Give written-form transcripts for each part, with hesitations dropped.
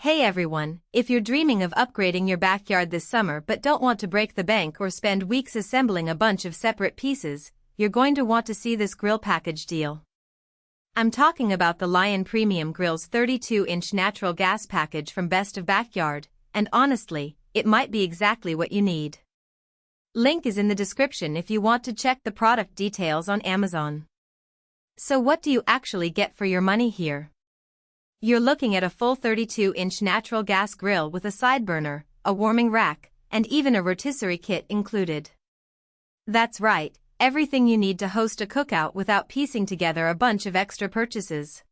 Hey everyone, if you're dreaming of upgrading your backyard this summer but don't want to break the bank or spend weeks assembling a bunch of separate pieces, you're going to want to see this grill package deal. I'm talking about the Lion Premium Grill's 32-inch natural gas package from Best of Backyard, and honestly, it might be exactly what you need. Link is in the description if you want to check the product details on Amazon. So what do you actually get for your money here? You're looking at a full 32-inch natural gas grill with a side burner, a warming rack, and even a rotisserie kit included. That's right, everything you need to host a cookout without piecing together a bunch of extra purchases.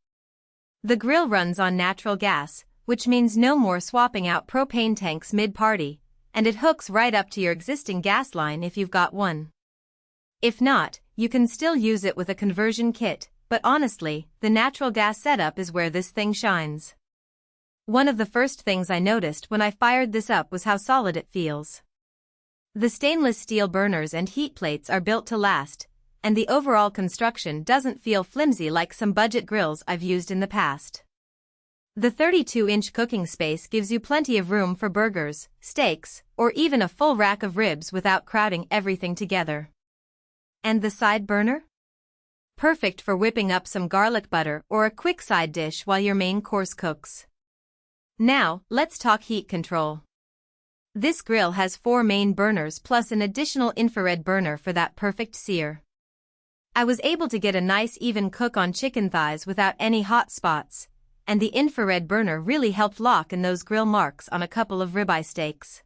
The grill runs on natural gas, which means no more swapping out propane tanks mid-party, and it hooks right up to your existing gas line if you've got one. If not, you can still use it with a conversion kit. But honestly, the natural gas setup is where this thing shines. One of the first things I noticed when I fired this up was how solid it feels. The stainless steel burners and heat plates are built to last, and the overall construction doesn't feel flimsy like some budget grills I've used in the past. The 32-inch cooking space gives you plenty of room for burgers, steaks, or even a full rack of ribs without crowding everything together. And the side burner? Perfect for whipping up some garlic butter or a quick side dish while your main course cooks. Now, let's talk heat control. This grill has 4 main burners plus an additional infrared burner for that perfect sear. I was able to get a nice even cook on chicken thighs without any hot spots, and the infrared burner really helped lock in those grill marks on a couple of ribeye steaks.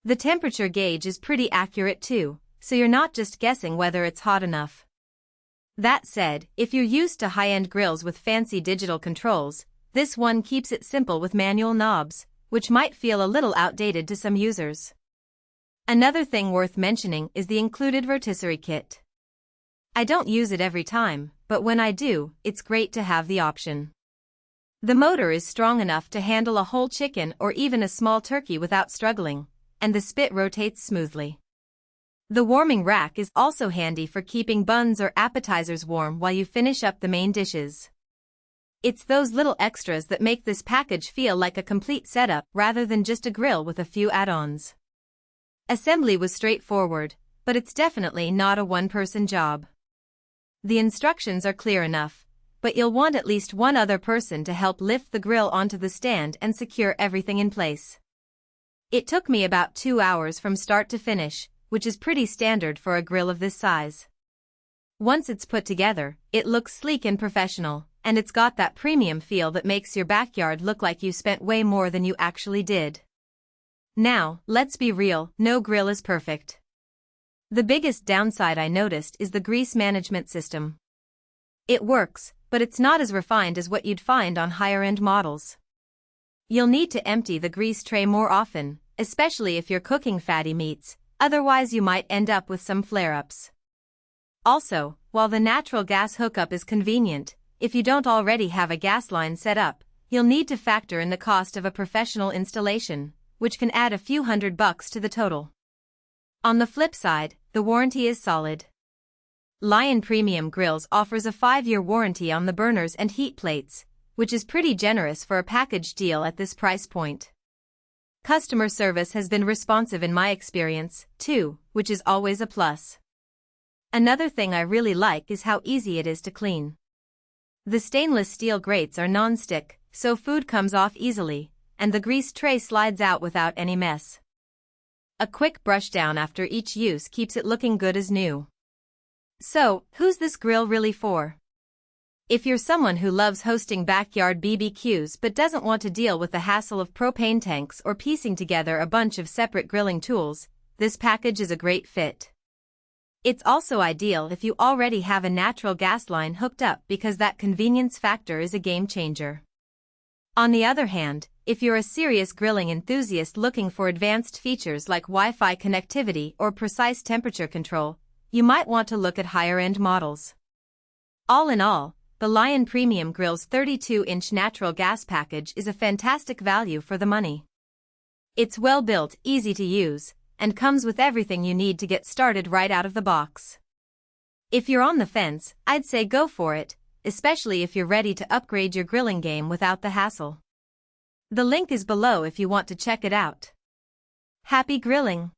The temperature gauge is pretty accurate too, so you're not just guessing whether it's hot enough. That said, if you're used to high-end grills with fancy digital controls, this one keeps it simple with manual knobs, which might feel a little outdated to some users. Another thing worth mentioning is the included rotisserie kit. I don't use it every time, but when I do, it's great to have the option. The motor is strong enough to handle a whole chicken or even a small turkey without struggling, and the spit rotates smoothly. The warming rack is also handy for keeping buns or appetizers warm while you finish up the main dishes. It's those little extras that make this package feel like a complete setup rather than just a grill with a few add-ons. Assembly was straightforward, but it's definitely not a one-person job. The instructions are clear enough, but you'll want at least one other person to help lift the grill onto the stand and secure everything in place. It took me about 2 hours from start to finish, which is pretty standard for a grill of this size. Once it's put together, it looks sleek and professional, and it's got that premium feel that makes your backyard look like you spent way more than you actually did. Now, let's be real, no grill is perfect. The biggest downside I noticed is the grease management system. It works, but it's not as refined as what you'd find on higher-end models. You'll need to empty the grease tray more often, especially if you're cooking fatty meats. Otherwise you might end up with some flare-ups. Also, while the natural gas hookup is convenient, if you don't already have a gas line set up, you'll need to factor in the cost of a professional installation, which can add a few $100 to the total. On the flip side, the warranty is solid. Lion Premium Grills offers a 5-year warranty on the burners and heat plates, which is pretty generous for a package deal at this price point. Customer service has been responsive in my experience, too, which is always a plus. Another thing I really like is how easy it is to clean. The stainless steel grates are non-stick, so food comes off easily, and the grease tray slides out without any mess. A quick brush down after each use keeps it looking good as new. So, who's this grill really for? If you're someone who loves hosting backyard BBQs but doesn't want to deal with the hassle of propane tanks or piecing together a bunch of separate grilling tools, this package is a great fit. It's also ideal if you already have a natural gas line hooked up because that convenience factor is a game changer. On the other hand, if you're a serious grilling enthusiast looking for advanced features like Wi-Fi connectivity or precise temperature control, you might want to look at higher-end models. All in all, the Lion Premium Grill's 32-inch natural gas package is a fantastic value for the money. It's well built, easy to use, and comes with everything you need to get started right out of the box. If you're on the fence, I'd say go for it, especially if you're ready to upgrade your grilling game without the hassle. The link is below if you want to check it out. Happy grilling!